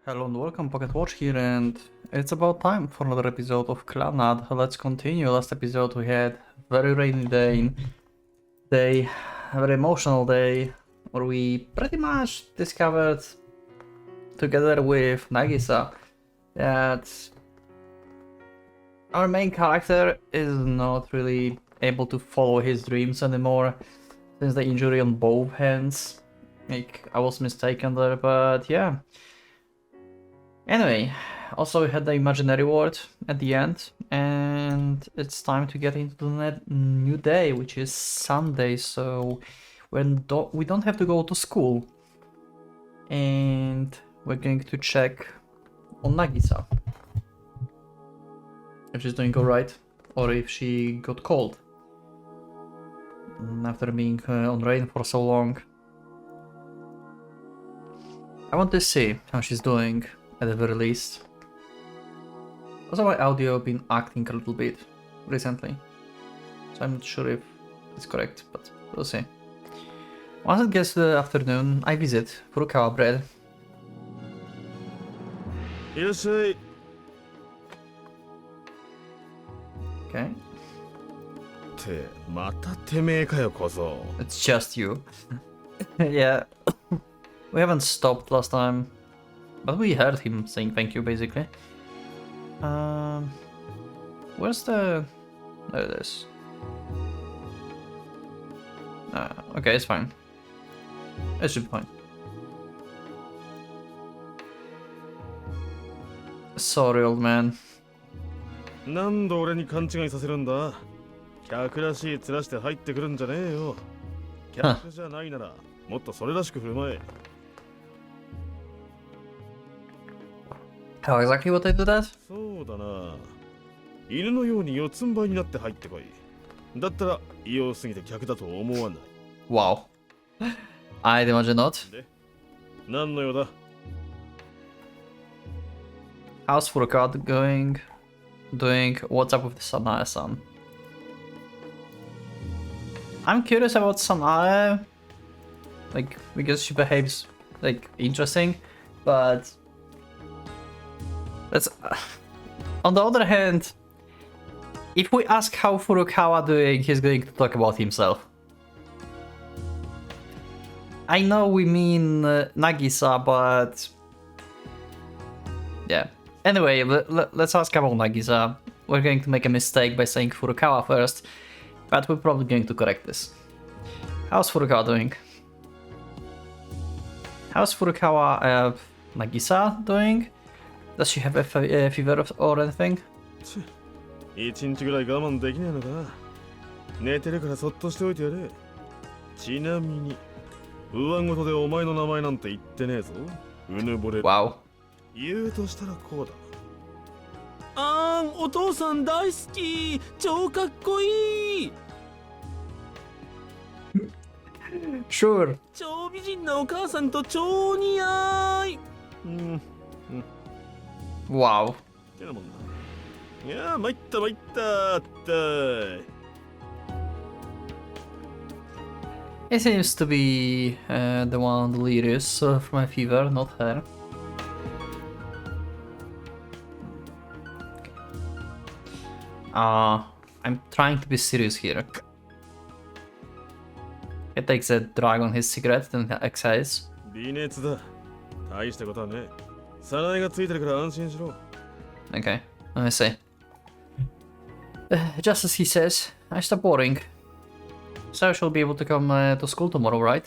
Hello and welcome, Pocket Watch here, and it's about time for another episode of Clannad. Let's continue. Last episode we had very rainy day, a very emotional day, where we pretty much discovered, together with Nagisa, that our main character is not really able to follow his dreams anymore since the injury on both hands. Like, I was mistaken there, but yeah. Anyway, also we had the imaginary world at the end, and it's time to get into the new day, which is Sunday, so we don't have to go to school. And we're going to check on Nagisa. If she's doing alright, or if she got cold. After being on rain for so long. I want to see how she's doing. At the very least. Also, my audio been acting a little bit recently, so I'm not sure if it's correct, but we'll see. Once it gets to the afternoon, I visit Furukawa bread. Yoshino. Okay. ってまたてめえかよ小僧。 It's just you. Yeah. We haven't stopped last time. But we heard him saying thank you, basically. Where's the... There it is. Okay, it's fine. It should be fine. Sorry, old man. 何度俺に勘違いさせるんだ。客らしい面して入ってくるんじゃねえよ。客じゃないならもっとそれらしく振る舞え。 How exactly would I do that? そうだな。犬のように四つん這いになって入ってこい。だったら異様すぎて客だと思わない。Wow. I'd imagine not. で、何の用だ? How's Furukawa doing? What's up with Sanae-san? I'm curious about Sanae. Like, because she behaves, like, interesting. But... That's... on the other hand, if we ask how Furukawa doing, he's going to talk about himself. I know we mean Nagisa, but... yeah. Anyway, let's ask about Nagisa. We're going to make a mistake by saying Furukawa first, but we're probably going to correct this. How's Furukawa doing? How's Furukawa Nagisa doing? Does she have a fever or anything? 一日ぐらい我慢できねえのか。寝てるからそっとしておいてやれ。ちなみに、上ごとでお前の名前なんて言ってねえぞ。うぬぼれ。Wow. 言うとしたらこうだ。あーん、お父さん大好き。超かっこいい。 Sure. 超美人なお母さんと超似合い。Wow. てなもんだ。いやー、参った参ったって。 It seems to be the one delirious from a fever, not her. I'm trying to be serious here. He takes a drag on his cigarette and exhales. 微熱だ。大したことはねえ。早苗がついてるから安心しろ。 Okay, let me see. Just as he says, I stop worrying. So she'll be able to come to school tomorrow, right?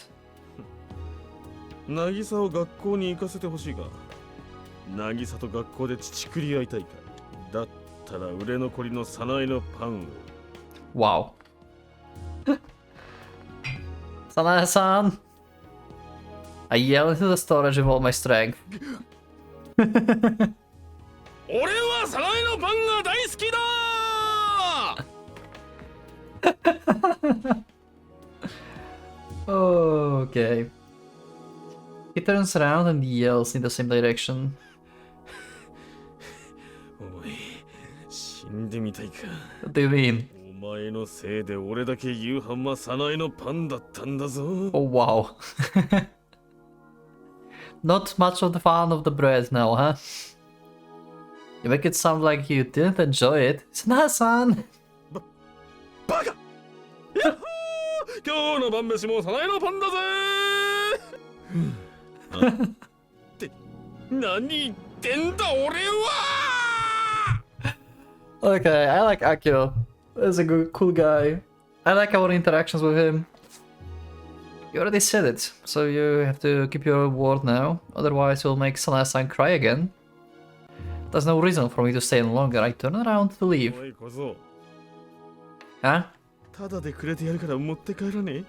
渚を学校に行かせてほしいか。渚と学校で乳くり合いたいか。だったら売れ残りの早苗のパンを。 Wow. Sanae-san! I yell into the storage with all my strength. 俺は早苗のパンが大好きだ Okay. He turns around and yells in the same direction. お前、死んでみたいか。 What do you mean? お前のせいで俺だけ夕飯は早苗のパンだったんだぞ。 Oh wow. Not much of the fun of the bread now, huh? You make it sound like you didn't enjoy it. It's not, son. バカやっほー今日の晩飯もサナエのパンだぜって何言ってんだ俺は Okay, I like Akio. He's a good, cool guy. I like our interactions with him. You already said it, so you have to keep your word now. Otherwise, you'll make Sana-san cry again. There's no reason for me to stay any longer. I turn around to leave. おい小僧 Huh? ただでくれてやるから持って帰らね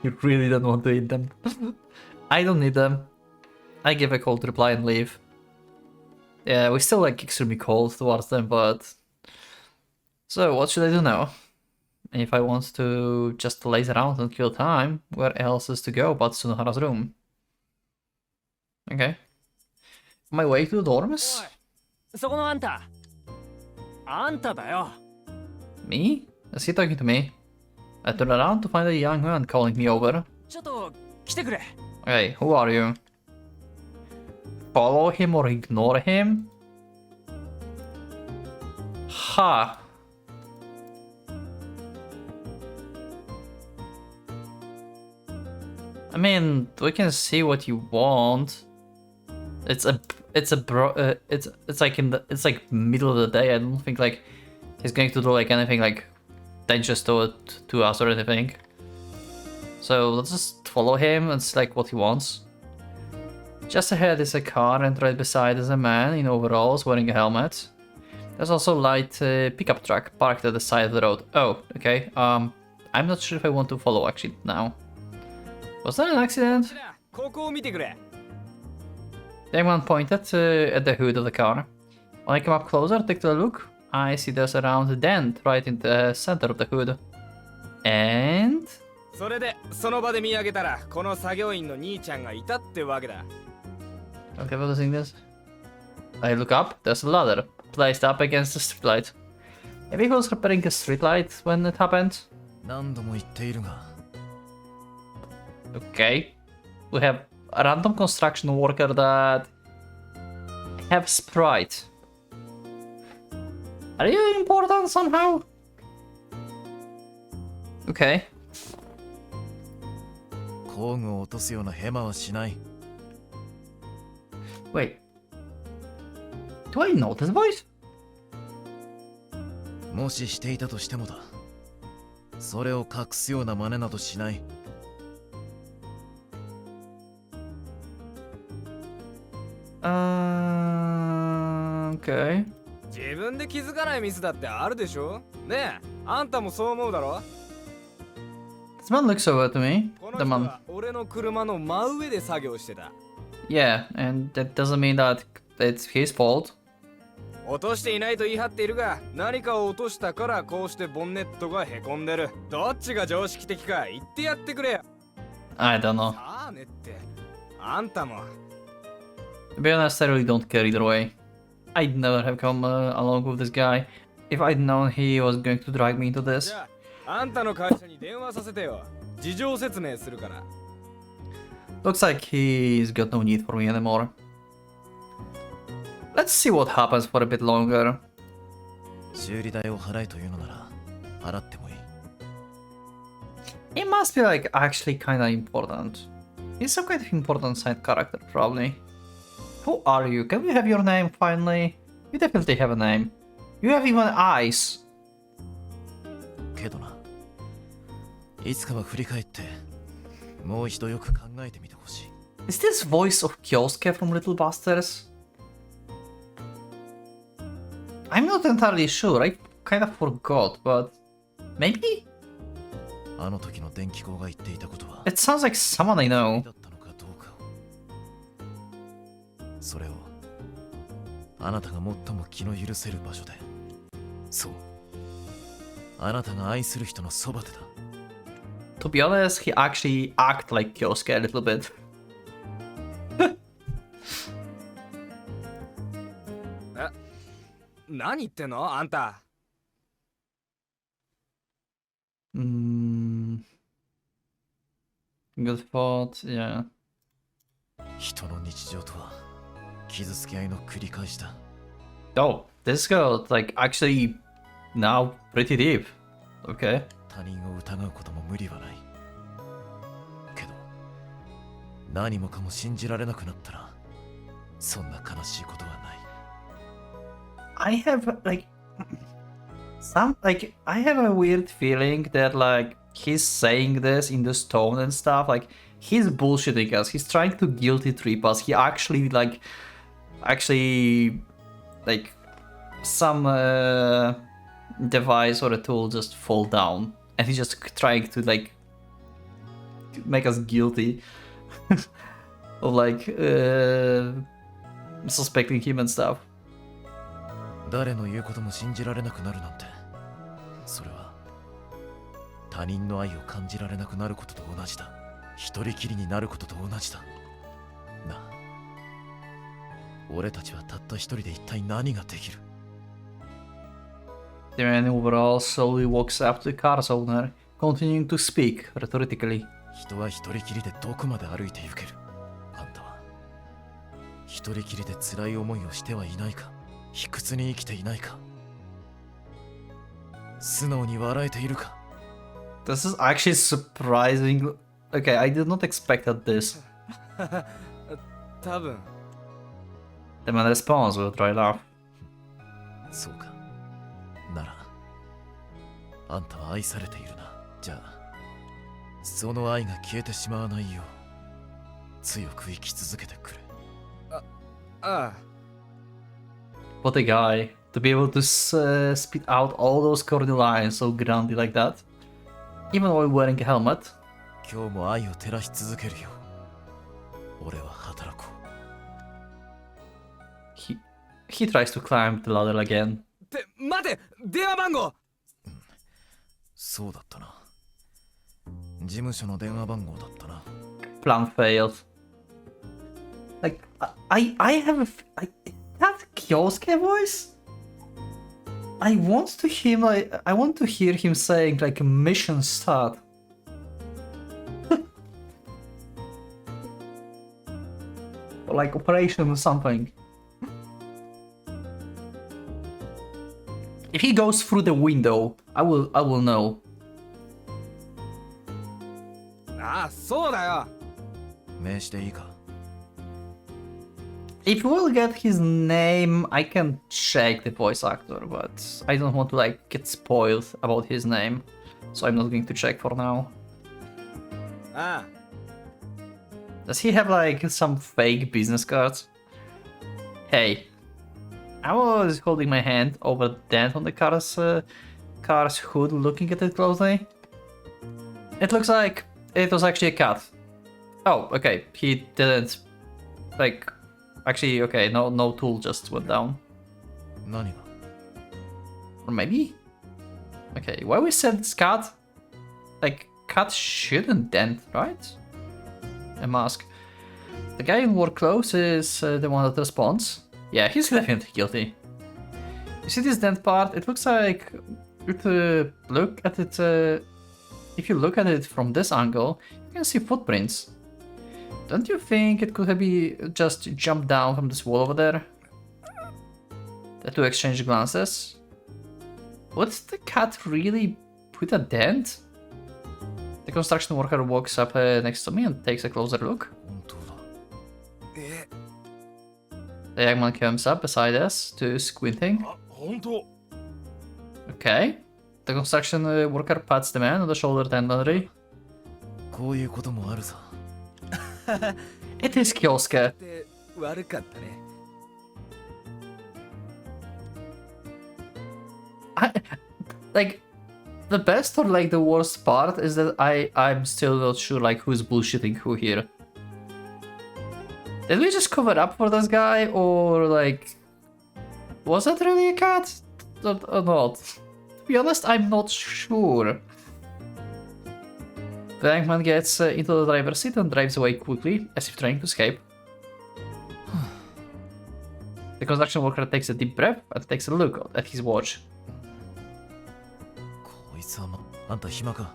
You really don't want to eat them. I don't need them. I give a cold reply and leave. Yeah, we still like extremely cold towards them, but... So, what should I do now? If I want to just laze around and kill time, where else is to go but Sunohara's room? Okay. My way to the dorms? そこのあんた。あんただよ。 Me? Is he talking to me? I turn around to find a young man calling me over. ちょっと来てくれ。 Hey, who are you? Follow him or ignore him? Ha! I mean, we can see what you want. It's like middle of the day. I don't think like he's going to do like anything like dangerous to us or anything. So let's just follow him and select what he wants. Just ahead is a car and right beside is a man in overalls wearing a helmet. There's also a light pickup truck parked at the side of the road. Oh, okay. I'm not sure if I want to follow actually now. Was that an accident? ここを見てくれ。 The young man pointed at the hood of the car. When I come up closer, take a look. I see there's a round dent right in the center of the hood. And... それでその場で見上げたらこの作業員の兄ちゃんがいたってわけだ。 Okay, what is this? I look up, there's a ladder placed up against the streetlight. Maybe he was repairing a streetlight when it happened. 何度も言っているが。 Okay. We have a random construction worker that have Sprite. Are you important somehow? Okay. 工具を落とすようなヘマはしない。 Wait. Do I know this voice? もししていたとしてもだ。それを隠すような真似などしない。 Okay. 自分で気づかないミスだってあるでしょ。ねえ、あんたもそう思うだろ。 This man looks over to me. この The 人 man. は俺の車の真上で作業してた。 Yeah, and that doesn't mean that it's his fault. 落としていないと言い張っているが、何かを落としたからこうしてボンネットがへこんでる。どっちが常識的か言ってやってくれよ。 I don't know. さあねって、あんたも。 To be honest, I really don't care either way. I'd never have come along with this guy if I'd known he was going to drag me into じ this. ゃあ、あんたの会社に電話させてよ。事情説明するから。 Looks like he's got no need for me anymore. Let's see what happens for a bit longer. 修理代を払えというのなら、払ってもいい。 He must be like actually kinda important. He's some kind of important side character, probably. Who are you? Can we have your name finally? You definitely have a name. You have even eyes. けどな、いつかは振り返って、もう一度よく考えてみてほしい。 Is this voice of Yosuke from Little Busters? I'm not entirely sure. I kind of forgot, but maybe? あの時の電気工が言っていたことは、 It sounds like someone I know. だったのかどうかを。それを、あなたが最も気の許せる場所で。そう。あなたが愛する人のそばでだ。 To be honest, he actually acted like Yosuke a little bit. 何言ってんのあんた。 Good thought, yeah. 人の日常とは傷つけ合いの繰り返しだ。 Oh, this girl, like, actually now pretty deep. Okay. 他人を疑うことも無理はない。けど何もかも信じられなくなったらそんな悲しいことはない。 I have like I have a weird feeling that like he's saying this in this tone and stuff, like he's bullshitting us, he's trying to guilty trip us, he actually like some device or a tool just fall down and he's just trying to like make us guilty of like suspecting him and stuff. 誰の言うことも信じられなくなるなんて、それは他人の愛を感じられなくなることと同じだ。一人きりになることと同じだ。なあ、俺たちはたった一人で一体何ができる？ The man overall slowly walks up to the car's owner, continuing to speak rhetorically. 人は一人きりでどこまで歩いて行ける？あんたは一人きりで辛い思いをしてはいないか？卑屈に生きていないか？素直に笑えているか？ This is actually surprising. Okay, I did not expect this. 多分 The man responds with a dry laugh. そうか。ならあんたは愛されているな。じゃあその愛が消えてしまわないよう強く生き続けてくれ。ああ What a guy. To be able to spit out all those corny lines so grandly like that. Even while wearing a helmet. 今日も愛を照らし続けるよ。俺は働こう。 He tries to climb the ladder again. って待て、電話番号。そうだったな。事務所の電話番号だったな。 Plan failed. Like, I have that Yosuke voice? I want to hear him saying like mission start. Or like operation or something. If he goes through the window, I will know. ああ、そうだよ。名刺でいいか？ If we'll get his name, I can check the voice actor, but I don't want to like get spoiled about his name, so I'm not going to check for now. ああ、 Does he have like some fake business cards? Hey, I was holding my hand over the dent on the car's hood, looking at it closely. It looks like it was actually a cat. Oh, okay, he didn't like. Actually, okay, no tool just went down. 何が？ Or maybe? Okay, why we said it's cat? Like, cat shouldn't dent, right? A mask. The guy in work clothes is the one that responds. Yeah, he's definitely guilty. You see this dent part? It looks like, if you look at it, if you look at it from this angle, you can see footprints. Don't you think it could have just jumped down from this wall over there? The two exchange glances. Would the cat really put a dent? The construction worker walks up next to me and takes a closer look. 本当だ。え、 The young man comes up beside us to squinting. あ、本当。 Okay. The construction worker pats the man on the shoulder tenderly. こういうこともあるさ。 It is Yosuke. って悪かったね。Like, the best or like the worst part is that I'm still not sure like who's bullshitting who here. Did we just cover up for this guy, or like was that really a cat or not? To be honest, I'm not sure. The young man gets into the driver's seat and drives away quickly, as if trying to escape. The construction worker takes a deep breath and takes a look at his watch. こいつはあんた暇か？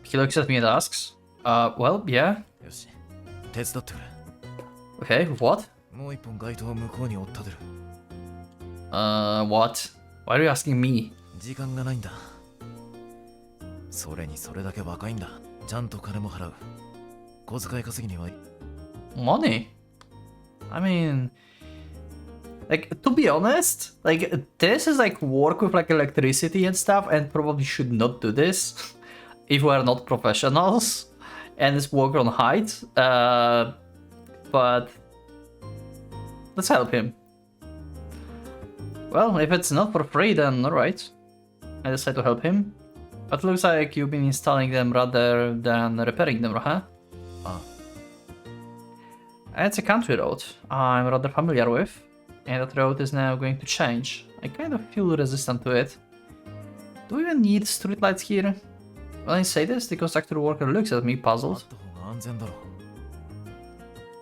He looks at me and asks, well, yeah. よし。手伝ってく Okay, what? れ。もう一本街灯を向こうに追っ立てる。 What? Why are you asking me? 時間がないんだ。それにそれだけ若いんだ。ちゃんと金も払う。小遣い稼ぎには Money? I mean, like, to be honest, like, this is like work with like electricity and stuff, and probably should not do this if we are not professionals, and it's work on height, but let's help him. Well, if it's not for free, then alright. I decide to help him. But looks like you've been installing them rather than repairing them, huh? Ah. It's a country road I'm rather familiar with, and that road is now going to change. I kind of feel resistant to it. Do we even need streetlights here? When I say this, the construction worker looks at me あっ puzzled. た方が安全だろう。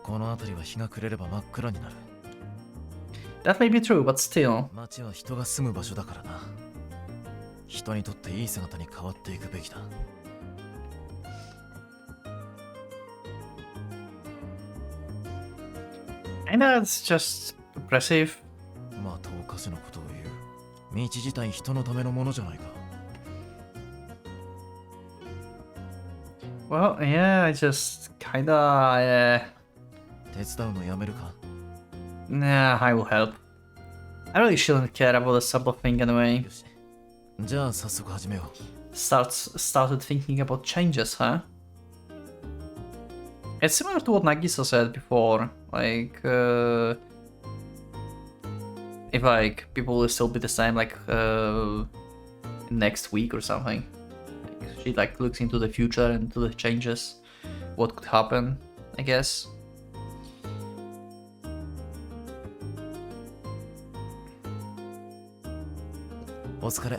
この辺りは日が暮れれば真っ暗になる。 That may be true, but still. 街は人が住む場所だからな。人にとっていい姿に変わっていくべきだ。 And that's just impressive. またおかしなことを言う。道自体人のためのものじゃないか。 Well, yeah, I just kinda, 手伝うのやめるか。 nah, I will help. I really shouldn't care about this sort of thing anyway. よし。じゃあ早速始めよう。 Started thinking about changes, huh? It's similar to what Nagisa said before, like, if like people will still be the same, like, next week or something. Like, she like looks into the future and into the changes, what could happen, I guess.お疲れ。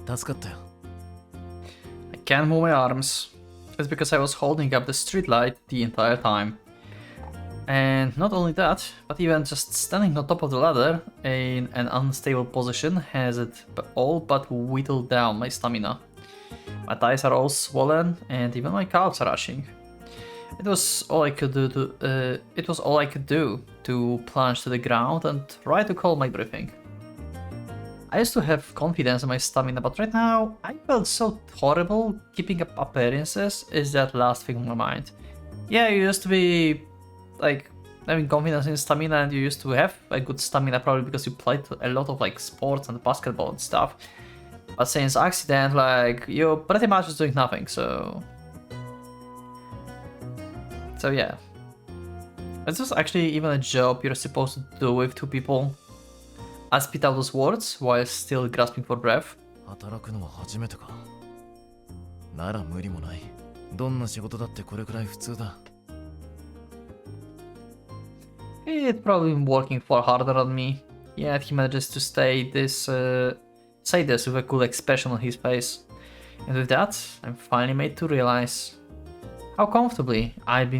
助かったよ。 I can't move my arms. It's because I was holding up the streetlight the entire time. And not only that, but even just standing on top of the ladder in an unstable position has it all but whittled down my stamina. My thighs are all swollen and even my calves are rushing. It was all I could do to plunge to the ground and try to calm my breathing. I used to have confidence in my stamina, but right now I felt so horrible. Keeping up appearances is that last thing on my mind. Yeah, you used to be like having confidence in stamina, and you used to have a good stamina probably because you played a lot of like sports and basketball and stuff. But since accident, like you're pretty much just doing nothing. So yeah, is this actually even a job you're supposed to do with two people? I spit out those words while still grasping for breath. 働くのは初めてか。なら無理もない。どんな仕事だってこれくらい普通だ。 He'd probably been working far harder than me, yet he manages to say this with a cool expression on his face. And with that, I'm finally made to realize how comfortably I'd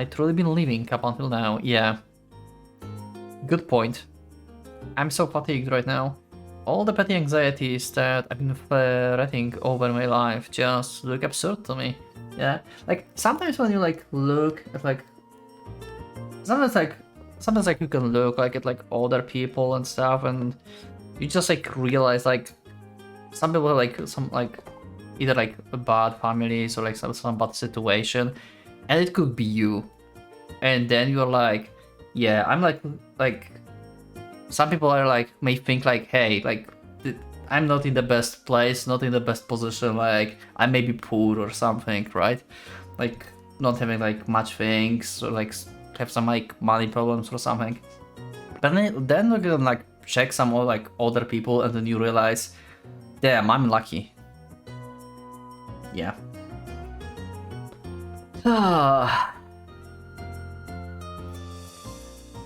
truly been living up until now. Yeah. Good point. I'm so fatigued right now. All the petty anxieties that I've been fretting over my life just look absurd to me. Yeah. Like sometimes when you like look at like sometimes you can look like at like older people and stuff, and you just like realize like some people have like some like either like bad families or like some bad situation, and it could be you, and then you're like, yeah, I'm like some people are like may think like, hey, like I'm not in the best place, not in the best position, like I may be poor or something, right? Like not having like much things or like have some like money problems or something. But then you can like check some more like older people, and then you realize, damn, I'm lucky. Yeah.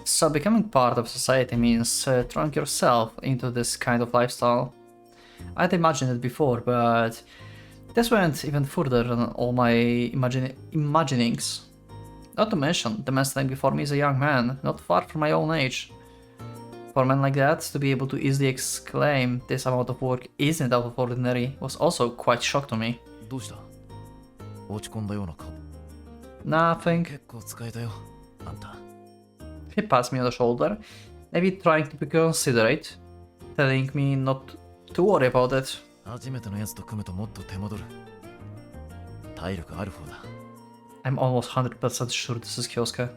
So becoming part of society means throwing yourself into this kind of lifestyle. I'd imagined it before, but this went even further than all my imaginings. Not to mention, the man standing before me is a young man, not far from my own age. For a man like that to be able to easily exclaim this amount of work isn't out of ordinary was also quite shocked to me. どうした？落ち込んだような顔。Nothing. 結構使えたよ、あんた。 He passed me on the shoulder, maybe trying to be considerate, telling me not to worry about it. 初めてのやつと組むともっと手戻る。体力ある方だ。 I'm almost 100% sure this is Kyosuke.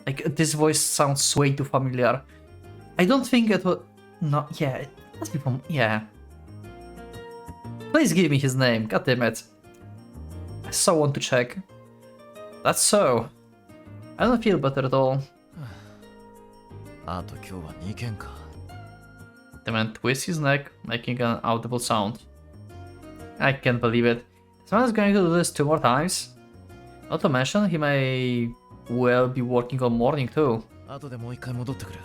Like, this voice sounds way too familiar. I don't think it was... No, yeah, it must be from... Yeah. Please give me his name, god damn it. I so want to check. That's so. I don't feel better at all. あと今日は2件か。 The man twists his neck, making an audible sound. I can't believe it. Someone's going to do this 2 more times. Not to mention, he may well be working all morning too. 後でもう一回戻ってくる。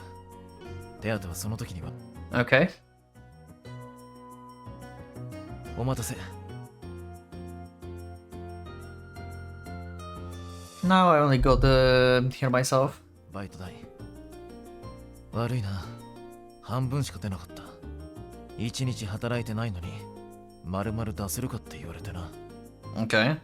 手当はその時には。 Okay. お待たせ。 Now I only got here myself. バイト代。悪いな。半分しか出なかった。1日働いてないのに、丸々出せるかって言われてな。 Okay.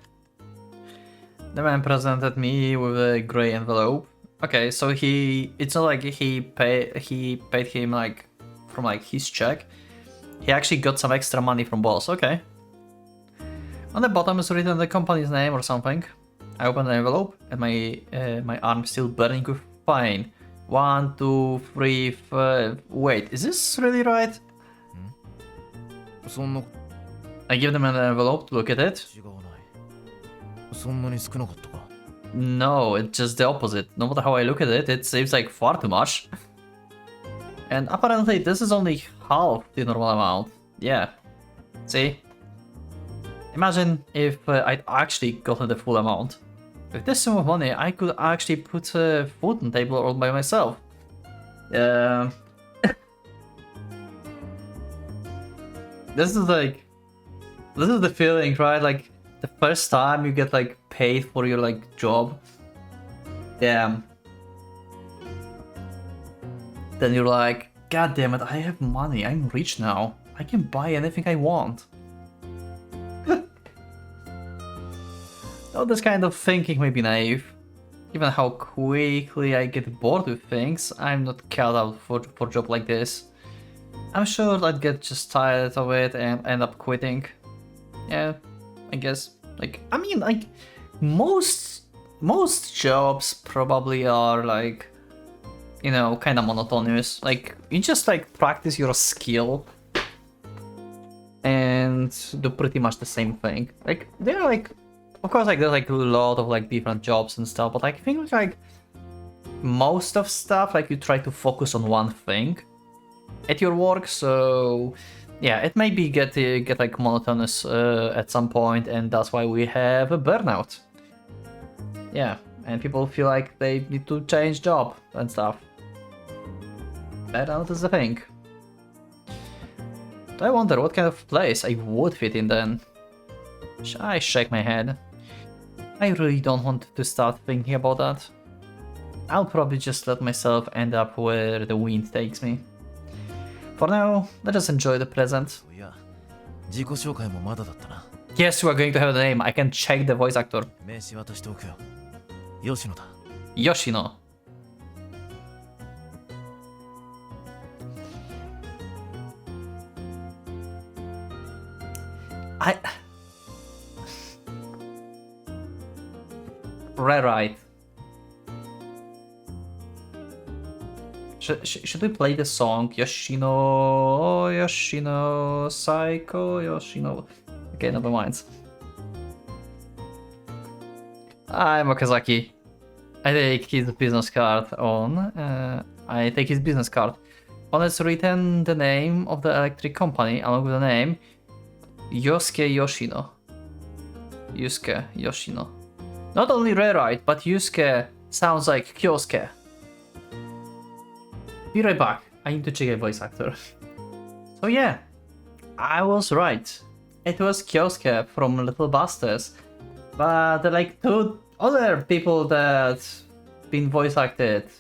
The man presented me with a grey envelope. Okay, so it's not like he paid him like from like his check. He actually got some extra money from boss. Okay. On the bottom is written the company's name or something. I open the envelope and my arm still burning with pain. 1, 2, 3, 4. Wait, is this really right? そんな I give them an envelope to look at it. 違わない。そんなに少なかったか。 No, it's just the opposite. No matter how I look at it, it seems like far too much. And apparently this is only half the normal amount. Yeah. See? Imagine if I'd actually gotten the full amount. With this sum of money, I could actually put food on the table all by myself. This is the feeling, right? Like the first time you get like paid for your like job. Damn. Then you're like, god damn it, I have money, I'm rich now. I can buy anything I want. Though this kind of thinking may be naive. Given how quickly I get bored with things, I'm not cut out for a job like this. I'm sure I'd get just tired of it and end up quitting. Yeah, I guess. Like, I mean, like, most jobs probably are like, you know, kind of monotonous. Like, you just like practice your skill and do pretty much the same thing. Like, they're like, of course, like there's like a lot of like different jobs and stuff, but like, I think like most of stuff, like you try to focus on one thing at your work. So yeah, it may be get like monotonous at some point, and that's why we have a burnout. Yeah, and people feel like they need to change job and stuff. Burnout is the thing. I wonder what kind of place I would fit in then. I shake my head. I really don't want to start thinking about that. I'll probably just let myself end up where the wind takes me. For now, let us enjoy the present. いや、自己紹介もまだだったな。 Yes, we are going to have the name. I can check the voice actor. 名刺渡しておくよ。吉野だ。 Yoshino. Right. Should we play the song Yoshino, Yoshino, Psycho, Yoshino? Okay, never mind. I'm Okazaki. I take his business card on. On it's written the name of the electric company along with the name Yuusuke Yoshino. Yuusuke Yoshino. Not only rewrite, but Yuusuke sounds like Kyosuke. Be right back. I need to check a voice actor. So yeah, I was right. It was Kyosuke from Little Bastards. But there are like 2 other people that been voice acted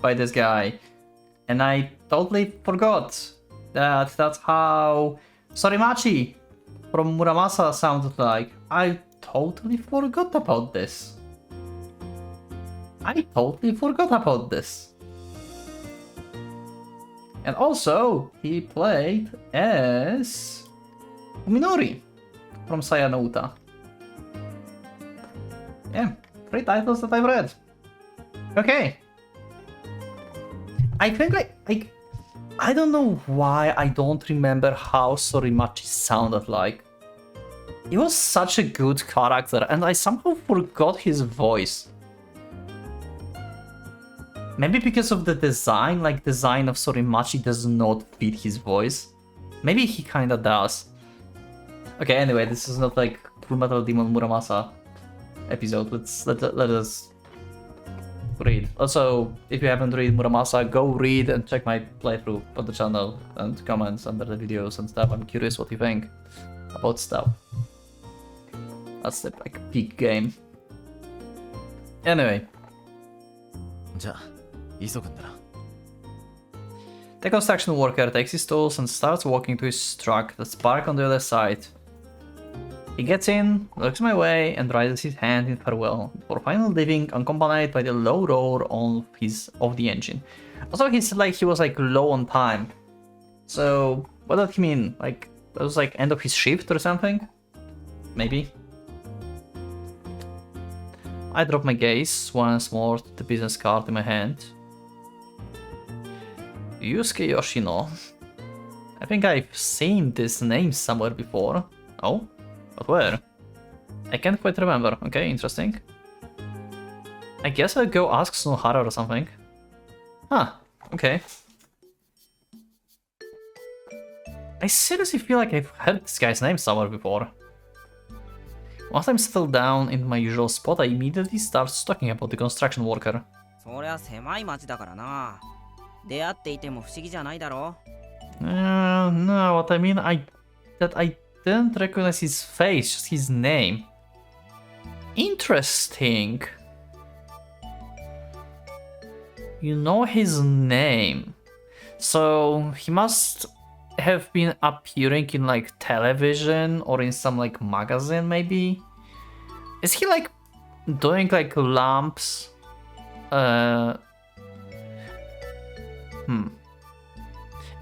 by this guy. And I totally forgot that that's how Sorimachi from Muramasa sounded like. I totally forgot about this. I totally forgot about this. And also, he played as Minori from Sayanouta. Yeah, 3 titles that I've read. Okay. I think I don't know why I don't remember how Sorimachi sounded like. He was such a good character and I somehow forgot his voice. Maybe because of the design, like design of Sorimachi does not fit his voice. Maybe he kinda does. Okay, anyway, this is not like Fullmetal Demon Muramasa episode. Let us read. Also, if you haven't read Muramasa, go read and check my playthrough on the channel and comments under the videos and stuff. I'm curious what you think about stuff. That's the like peak game. Anyway. じゃあ急ぐんだな。 The construction worker takes his tools and starts walking to his truck that's parked on the other side. He gets in, looks my way, and raises his hand in farewell, before finally leaving, accompanied by the low roar of the engine. Also, he was like low on time. So, what did he mean? Like, that was like end of his shift or something? Maybe. I drop my gaze once more to the business card in my hand. Yuusuke Yoshino. I think I've seen this name somewhere before. Oh? But where? I can't quite remember. Okay, interesting. I guess I'll go ask Sunohara or something. Huh, okay. I seriously feel like I've heard this guy's name somewhere before. Once I'm settled down in my usual spot, I immediately start talking about the construction worker. そりゃ狭い町だからな。出会っていても不思議じゃないだろ。No, what I mean, that I didn't recognize his face, just his name. Interesting. You know his name. So he must have been appearing in like television or in some like magazine maybe. Is he like doing like lamps?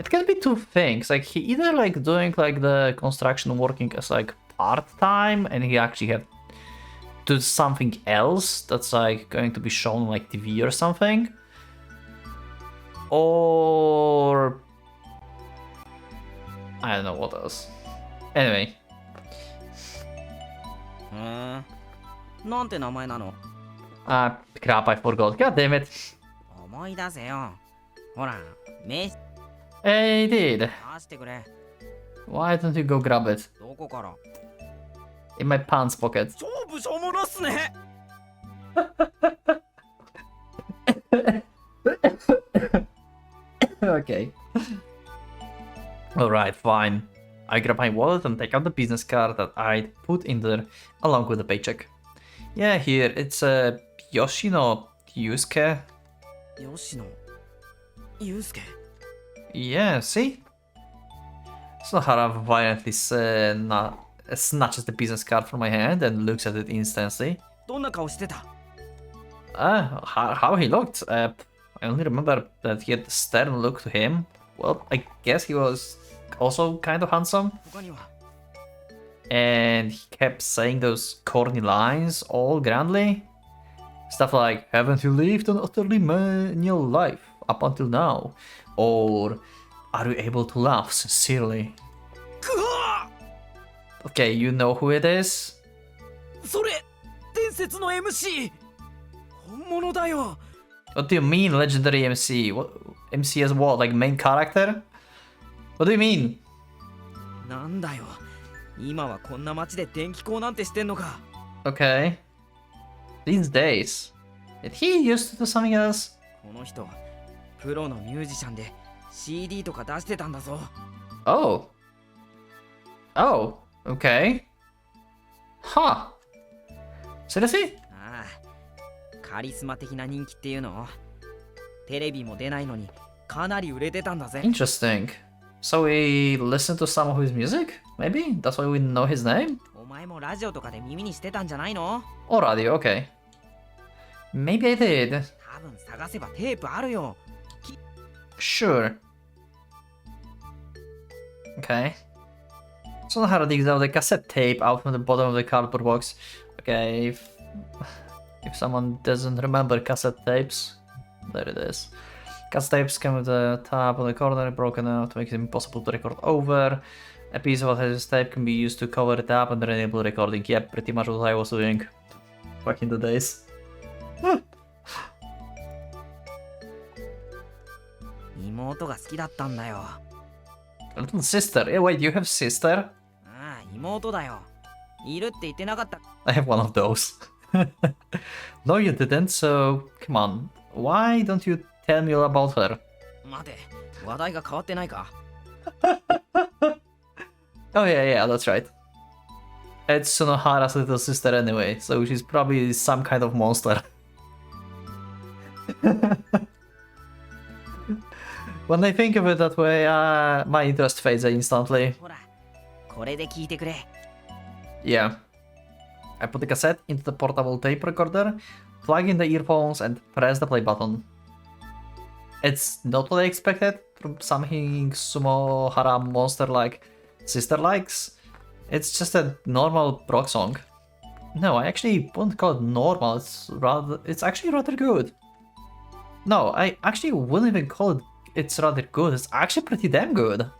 It can be two things. Like he either like doing like the construction working as like part-time and he actually have to do something else that's like going to be shown on like TV or something. Or I don't know what else. Anyway. なんて名前なの？ Crap, I forgot. God damn it. 思い出せよ。ほら、名刺 Hey, dude. 出してくれ。 Why don't you go grab it? どこから？ In my pants pocket. 超武将者っすね。Okay. Alright, fine. I grab my wallet and take out the business card that I'd put in there along with the paycheck. Yeah, here, it's Yoshino Yuusuke. Yoshino Yuusuke. Yeah, see? Sunohara violently snatches the business card from my hand and looks at it instantly. どんな顔してた？ How he looked? I only remember that he had a stern look to him. Well, I guess he was also kind of handsome. 他には？ And he kept saying those corny lines all grandly. Stuff like, haven't you lived an utterly menial life up until now? Or, are you able to laugh sincerely? くわ！ Okay, you know who it is? それ伝説の MC 本物だよ。 What do you mean, legendary MC? What MC as what? Like main character? What do you mean? なんだよ。今はこんな街で電気工なんてしてんのか。 Okay. These days. Did he used to do something else? この人プロのミュージシャンで CD とか出してたんだぞ。 Oh. Oh, okay. Huh. Seriously? ああ、カリスマ的な人気っていうの？テレビも出ないのにかなり売れてたんだぜ。 Interesting. So we listened to some of his music? Maybe? That's why we know his name? お前もラジオとかで耳にしてたんじゃないの？ Or radio, okay. Maybe I did. 多分探せばテープあるよ。 Sure. Okay. Sonohara digs out the cassette tape out from the bottom of the cardboard box. Okay, if someone doesn't remember cassette tapes, there it is. Cassette tapes come with a tab on the corner broken out to make it impossible to record over. A piece of adhesive tape can be used to cover the tab and enable recording. Yep, pretty much what I was doing back in the days. 妹が好きだったんだよ。 A little sister. Yeah, wait, you have sister? ああ、妹だよ。いるって言ってなかった。 I have one of those. No, you didn't, so come on. Why don't you tell me all about her? 待て、話題が変わってないか。 Oh yeah, that's right. It's Sonohara's little sister anyway, so she's probably some kind of monster. When I think of it that way, my interest fades instantly. ほら、これで聞いてくれ。 Yeah. I put the cassette into the portable tape recorder, plug in the earphones, and press the play button. It's not what I expected from something Sumohara monster-like sister likes. It's just a normal rock song. No, I actually wouldn't call it normal, it's actually rather good. No, I actually wouldn't even call it it's rather good, it's actually pretty damn good.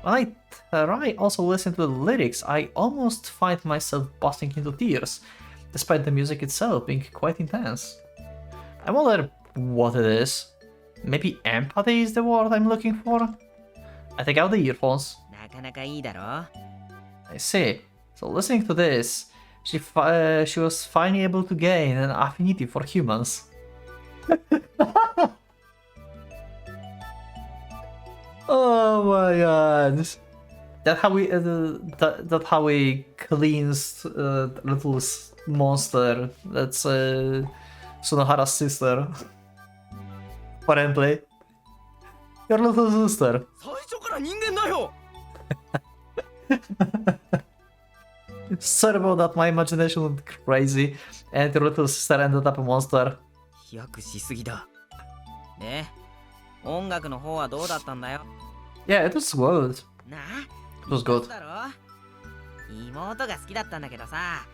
When I try also listen to the lyrics, I almost find myself busting into tears, despite the music itself being quite intense. I wonder what it is. Maybe empathy is the word I'm looking for? I take out the earphones. なかなかいいだろ。 I see. So listening to this, she was finally able to gain an affinity for humans. Oh my god! That how we cleansed little monster. That's Sonohara's sister. Apparently, your little sister. 最初から人間だよ。 Sorry about that, my imagination went crazy, and your little sister ended up a monster. 飛躍しすぎだ。で、音楽の方はどうだったんだよ。 Yeah, it was good. なあ、 It was good. だろ。妹が好きだったんだけどさ、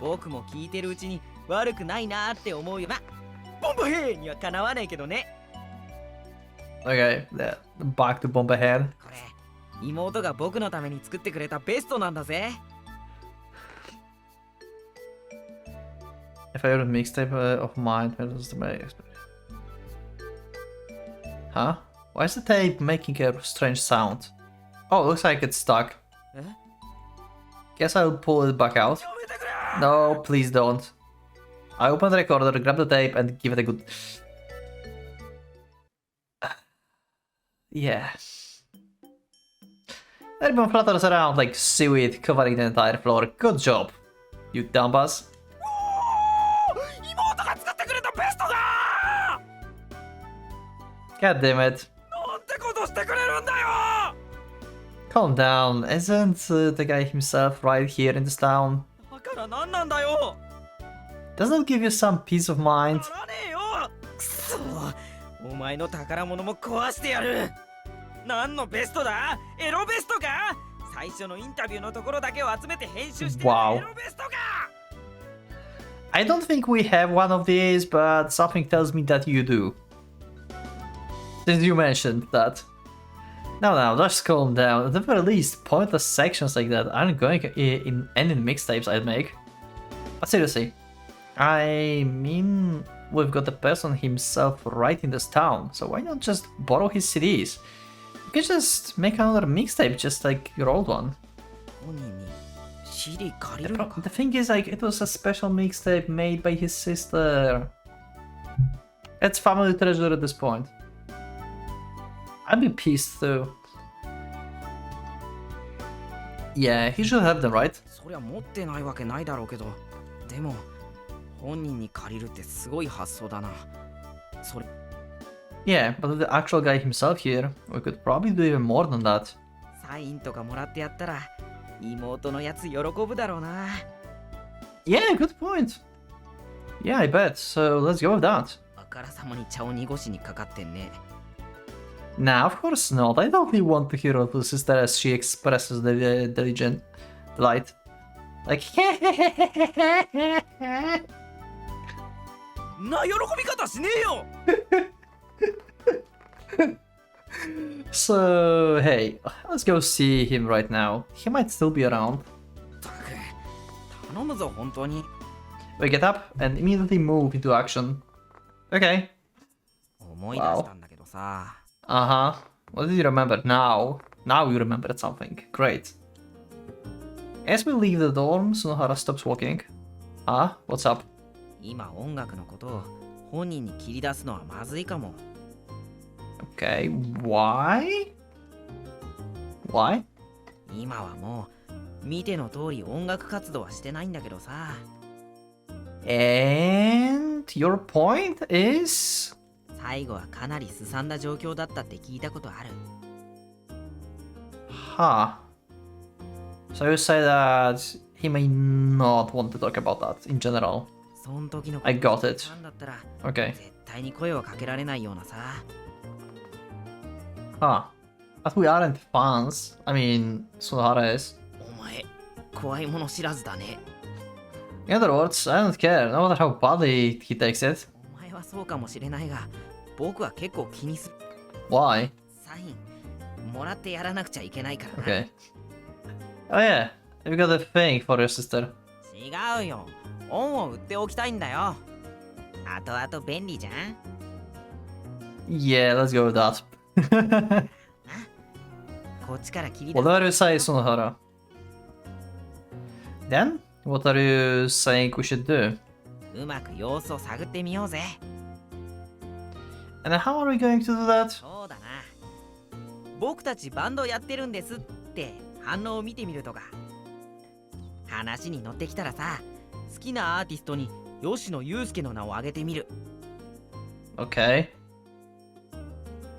僕も聞いてるうちに悪くないなって思うよな。ボンバヘイにはかなわないけどね。 Okay, yeah, back to Bomberhead. これ、妹が僕のために作ってくれたベストなんだぜ。 A favorite mixtape of mine. Huh? Why is the tape making a strange sound? Oh, looks like it's stuck. Eh? Guess I'll pull it back out. No, please don't. I open the recorder, grab the tape, and give it a good... Yeah. The ribbon flutters around like seaweed, covering the entire floor. Good job, you dumbass. 妹が作ってくれたベストだ。 God damn it. なんてことしてくれるんだよ。 Calm down, isn't the guy himself right here in this town? だから何なんだよ。 Doesn't that give you some peace of mind? ならねえよ。くそ。お前の宝物も壊してやる。何のベストだ？エロベストか？最初のインタビューのところだけを集めて編集してる Wow. エロベストか。 I don't think we have one of these, but something tells me that you do. Since you mentioned that. Now, just calm down. At the very least, pointless sections like that aren't going in any mixtapes I'd make. But seriously, I mean, we've got the person himself right in this town, so why not just borrow his CDs? You can just make another mixtape just like your old one. 本人に CD 借りるのか。 The thing is, like, it was a special mixtape made by his sister. It's family treasure at this point. I'd be pissed too. Yeah, he should have them, right? そりゃ持ってないわけないだろうけど、でも本人に借りるってすごい発想だな。それ Yeah, but with the actual guy himself here, we could probably do even more than that. サインとかもらってやったら妹のやつ喜ぶだろうな。 Yeah, good point. Yeah, I bet. So let's go with that. あからさまに茶を濁しにかかってんね。 Nah, of course not. I don't really want to hear her sister as she expresses the diligent delight. Like, な喜び方しねえよ。 so, hey, let's go see him right now. He might still be around. ったく頼むぞ本当に。 We get up and immediately move into action. Okay. 思い出したんだけどさ。 Uh-huh. What did you remember now? Now you remembered something. Great. As we leave the dorm, Sunohara stops walking. Ah, what's up? 今音楽のことを本人に切り出すのはまずいかも。 Okay, why? Why? 今はもう見ての通り音楽活動はしてないんだけどさ。 And your point is? 最後はかなりすさんだ状況だったって聞いたことある。 Huh. So you say that he may not want to talk about that in general. そん時の I got it. なんだったら Okay. 絶対に声をかけられないようなさ。 Huh. But we aren't fans. I mean, Sunohara is. お前怖いもの知らずだね。 In other words, I don't care, no matter how badly he takes it. お前はそうかもしれないが僕は結構気にする。 Why? サインもらってやらなくちゃいけないからな。 Okay. Oh yeah, you got a thing for your sister. 違うよ。恩を売っておきたいんだよ。後々便利じゃん。 Yeah, let's go with that. こっちから切り出す。 Whatever you say, Sunohara. Then, what are you saying we should do? うまく様子を探ってみようぜ。 And how are we going to do that? そうだな。僕たちバンドやってるんですって反応を見てみるとか。話に乗ってきたらさ、好きなアーティストに吉野祐介の名を挙げてみる。 Okay.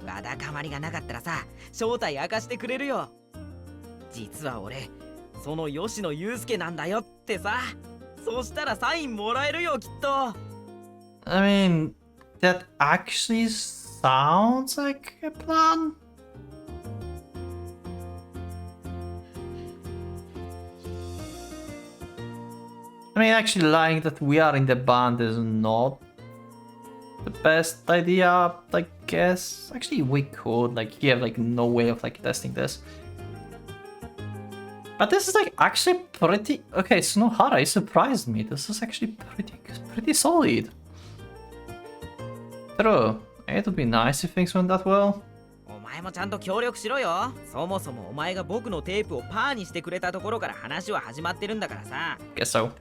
わだかまりがなかったらさ、正体明かしてくれるよ。実は俺、その吉野祐介なんだよってさ。そしたらサインもらえるよきっと。 I mean, that actually sounds like a plan. I mean, actually lying that we are in the band is not the best idea, I guess. Actually, we could, like, you have, like, no way of, like, testing this. But this is, like, actually pretty... Okay, Sunohara, you surprised me. This is actually pretty solid. True. It would be nice if things went that well. お前もちゃんと協力しろよ。そもそもお前が僕のテープをパーにしてくれたところから話は始まってるんだからさ。 Guess so.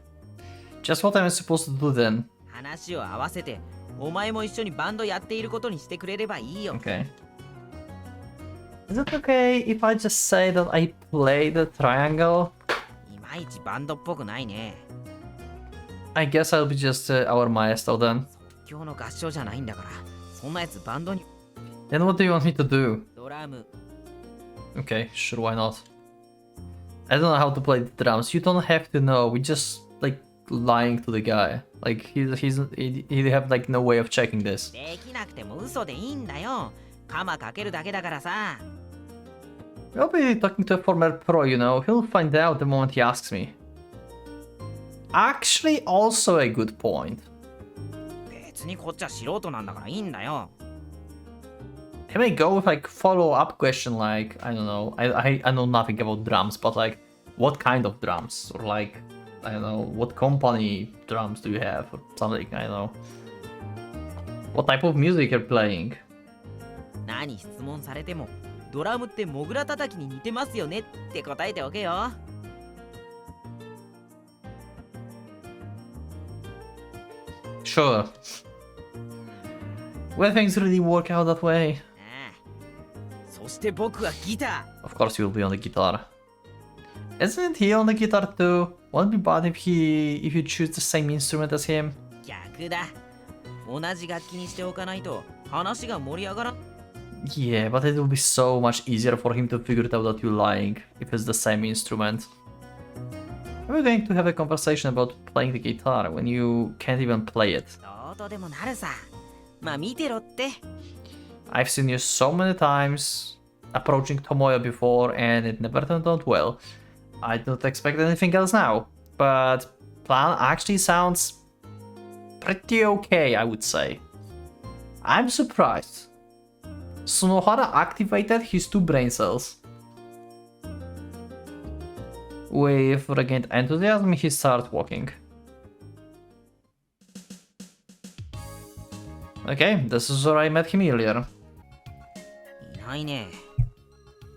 Just what I'm supposed to do then. 話を合わせて、お前も一緒にバンドやっていることにしてくれればいいよ。 Okay. Is it okay if I just say that I play the triangle? いまいちバンドっぽくないね。 I guess I'll be just our maestro then. 今日の合唱じゃないんだから、そんなやつバンドに。 Then what do you want me to do? ドラム。 Okay, sure, why not? I don't know how to play the drums. You don't have to know. We just like lying to the guy. Like he have like no way of checking this. できなくても嘘でいいんだよ。カマかけるだけだからさ。 I'll be talking to a former pro, you know. He'll find out the moment he asks me. Actually, also a good point. 別にこっちは素人なんだからいいんだよ。 He may go with like follow-up question like, I don't know, I know nothing about drums, but like, what kind of drums? Or like, I don't know, what company drums do you have? Or something, I don't know. What type of music you're playing? 何質問されても、ドラムってモグラ叩きに似てますよねって答えておけよ。 Sure. When things really work out that way. ああ。そして僕はギター。 Of course you'll be on the guitar. Isn't he on the guitar too? Won't it be bad if you choose the same instrument as him? 逆だ。同じ楽器にしておかないと話が盛り上がらん。 Yeah, but it will be so much easier for him to figure it out that you're lying if it's the same instrument. we going to have a conversation about playing the guitar when you can't even play it? どうとでもなるさ。まあ見てろって。I've seen you so many times approaching Tomoyo before and it never turned out well. I don't expect anything else now, but plan actually sounds pretty okay, I would say. I'm surprised. Sunohara activated his 2 brain cells. With regained enthusiasm, he started walking. Okay, this is where I met him earlier. いないね。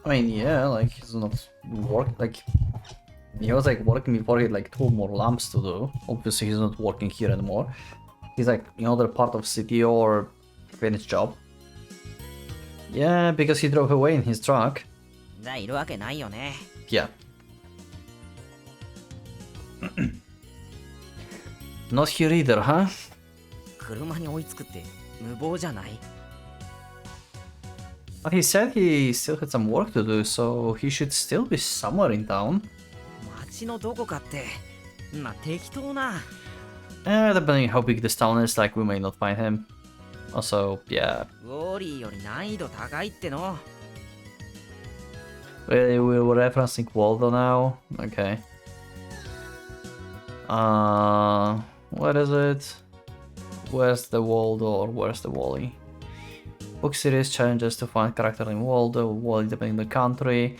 I mean, yeah, like he's not like he was like working before he had like 2 more lamps to do. Obviously, he's not working here anymore. He's like in other part of city or finished job. Yeah, because he drove away in his truck. じゃあいるわけないよね。Yeah. Not here either, huh? 車に追いつくって無謀じゃない？ But he said he still had some work to do, so he should still be somewhere in town. 街のどこかって、まあ適当な。Depending how big this town is, like we may not find him. Also, yeah. ウォーリーより難易度高いっての。Really, we're referencing Waldo now? Okay. What is it? Where's the Waldo or where's the Wally? Book series challenges to find character in Waldo, Wally depending on the country.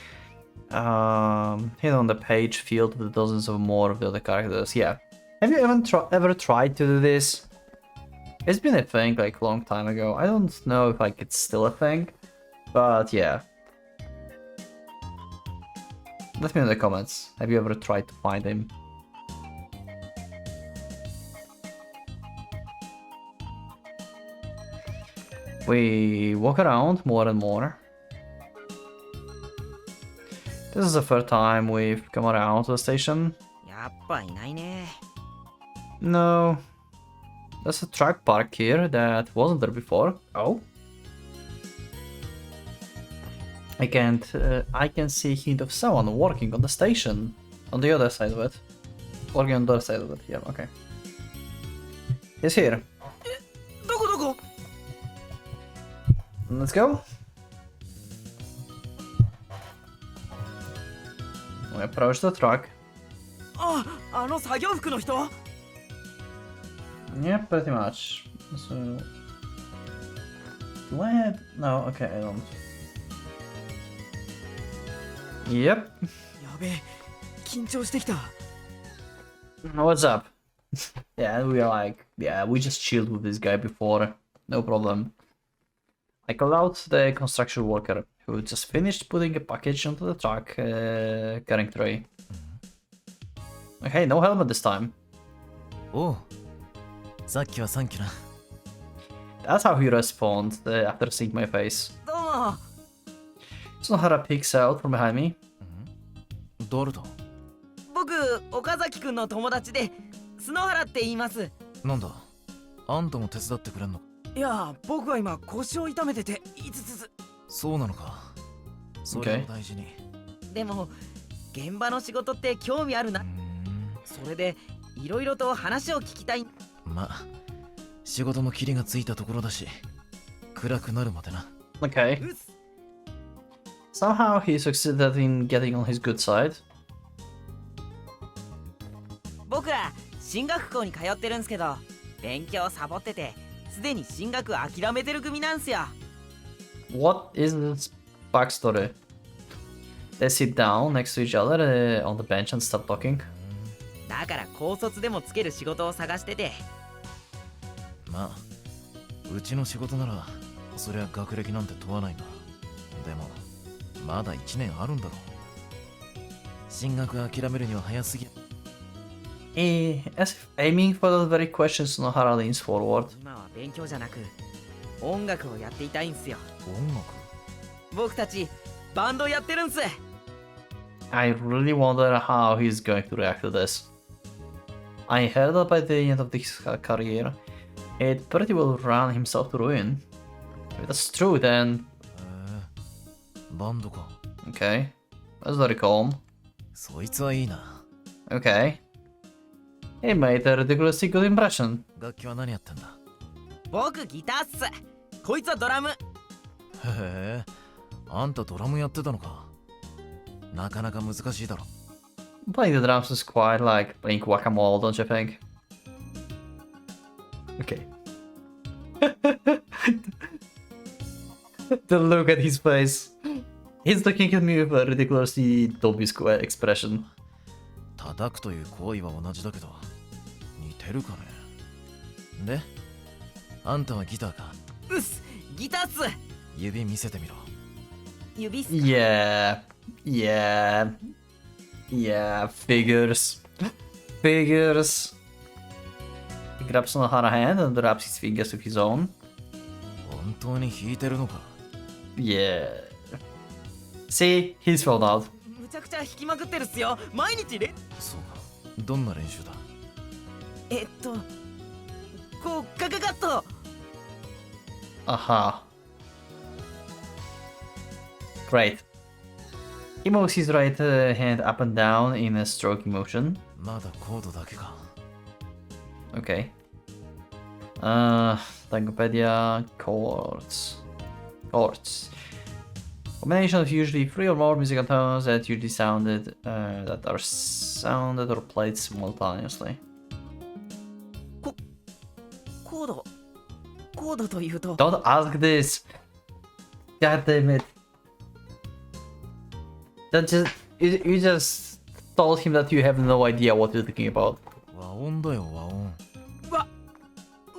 Hidden on the page filled with dozens of more of the other characters. Yeah. Have you ever tried to do this? It's been a thing like long time ago. I don't know if like it's still a thing, but yeah. Let me know in the comments. Have you ever tried to find him? We walk around more and more. This is the third time we've come around to the station. やっぱいないね。No. There's a truck parked here that wasn't there before. Oh? I can see a hint of someone working on the station. On the other side of it. Working on the other side of it, yeah, okay. He's here. どこどこ？ Let's go. We approach the truck. あ、あの作業服の人？ Yeah, pretty much. So... Do I have... No, okay, I don't. Yep. やべえ、緊張してきた。 What's up? Yeah, we are like... Yeah, we just chilled with this guy before. No problem. I called out the construction worker who just finished putting a package onto the truck carrying tray. Okay, no helmet this time. おう、さっきはサンキュな。 That's how he responds after seeing my face. どうも。 Sonohara peeks out from behind me. 誰だ？僕、岡崎くんの友達で、篠原って言います。なんだ？あんたも手伝ってくれんの？いや、僕は今腰を痛めてて、いつつ。そうなのか。それを大事に。でも、現場の仕事って興味あるな。それで、いろいろと話を聞きたい。まあ、仕事もキリがついたところだし、暗くなるまでな。Okay. Somehow he succeeded in getting on his good side. 僕ら進学校に通ってるんすけど、勉強サボってて、すでに進学諦めてる組なんすよ。What is this backstory? They sit down next to each other on the bench and start talking. だから高卒でもつける仕事を探してて。まあ、うちの仕事なら、そりゃ学歴なんて問わないが。でも、まだ1年あるんだろう。進学諦めるには早すぎ。As if aiming for the very question, Sonohara leans forward. 今は勉強じゃなく、音楽をやっていたいんすよ。音楽？僕たち、バンドやってるんす。I really wonder how he's going to react to this. I heard that by the end of his career, he'd pretty well run himself to ruin. If that's true, then バンドか。 okay, that's very calm. そいつはいいな。Okay. He made a ridiculously good impression. 楽器は何やってんだ？僕ギターっす。こいつはドラム。へえ、あんたドラムやってたのか。なかなか難しいだろ。Playing the drums is quite like playing whack-a-mole, don't you think? Okay. The look at his face. He's looking at me with a ridiculously dubious expression. 叩くという行為は同じだけど、似てるかね。で、あんたはギターか。うっす、ギターっす。指見せてみろ。指っすか。Yeah. Figures. Figures. He grabs Sonohara's hand and wraps his fingers with his own. 本当に弾いてるのか。Yeah. See, he's found out. むちゃくちゃ弾きまくってるっすよ。毎日そうか。どんな練習だ？こうガガガッと。Aha. Great. He moves his right hand up and down in a stroking motion. まだコードだけか。Okay. Tangopedia, chords. Combination of usually 3 or more musical tones that usually that are sounded or played simultaneously. コードというと。Don't ask this. God damn it. You just told him that you have no idea what you're thinking about. 和音だよ、和音。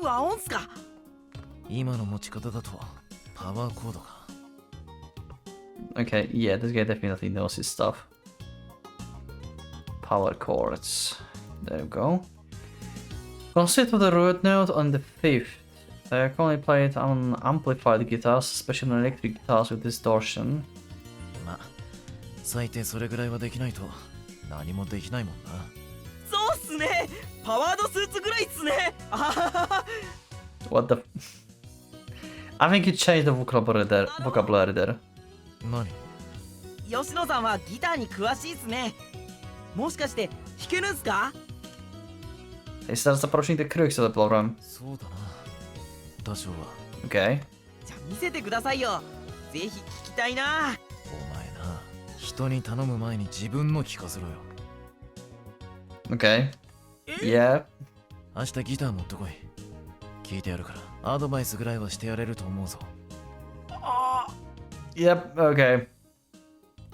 和音っすか。今の持ち方だとパワーコードか。Okay, yeah, this guy definitely knows his stuff. Power chords. There we go. Consider the root note on the 5th. I can only play it on amplified guitars, especially on electric guitars with distortion. ま、最低それぐらいはできないと何もできないもんな。そうっすね。パワードスーツぐらいっすね。あははは。What the... I think you changed the vocabulary there. 何？吉野さんはギターに詳しいっすね。もしかして弾けるんすか？ He starts approaching the crux of the program. そうだな。多少は。Okay. じゃあ見せてくださいよ。ぜひ聞きたいな。お前な、人に頼む前に自分の聞かせろよ。Okay. Yeah. 明日ギター持ってこい。聞いてやるから、アドバイスぐらいはしてやれると思うぞ。Yep, okay.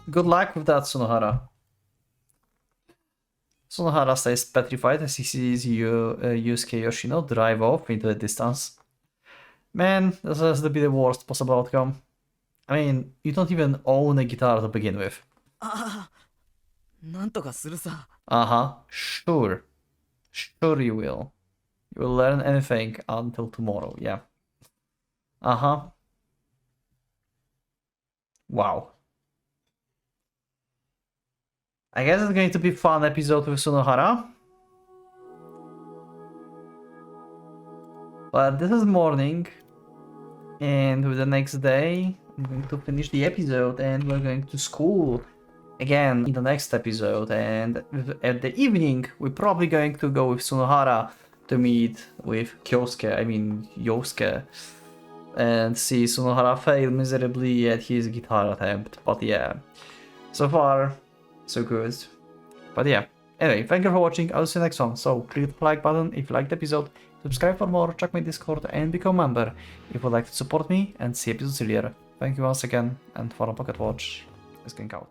Good luck with that, Sonohara. Sonohara stays petrified as he sees Yuusuke Yoshino drive off into the distance. Man, this has to be the worst possible outcome. I mean, you don't even own a guitar to begin with. ああ、なんとかするさ。Uh-huh, sure. Sure you will. You will learn anything until tomorrow, yeah. Uh-huh. Wow. I guess it's going to be a fun episode with Sonohara. But this is morning. And with the next day, I'm going to finish the episode and we're going to school again in the next episode. And at the evening, we're probably going to go with Sonohara to meet with Yosuke. And see Sonohara fail miserably at his guitar attempt. But yeah, so far, so good. But yeah, anyway, thank you for watching. I'll see you next one. So click the like button if you liked the episode, subscribe for more, check my Discord, and become a member if you'd like to support me and see episodes earlier. Thank you once again, and for Pocket Watch is going out.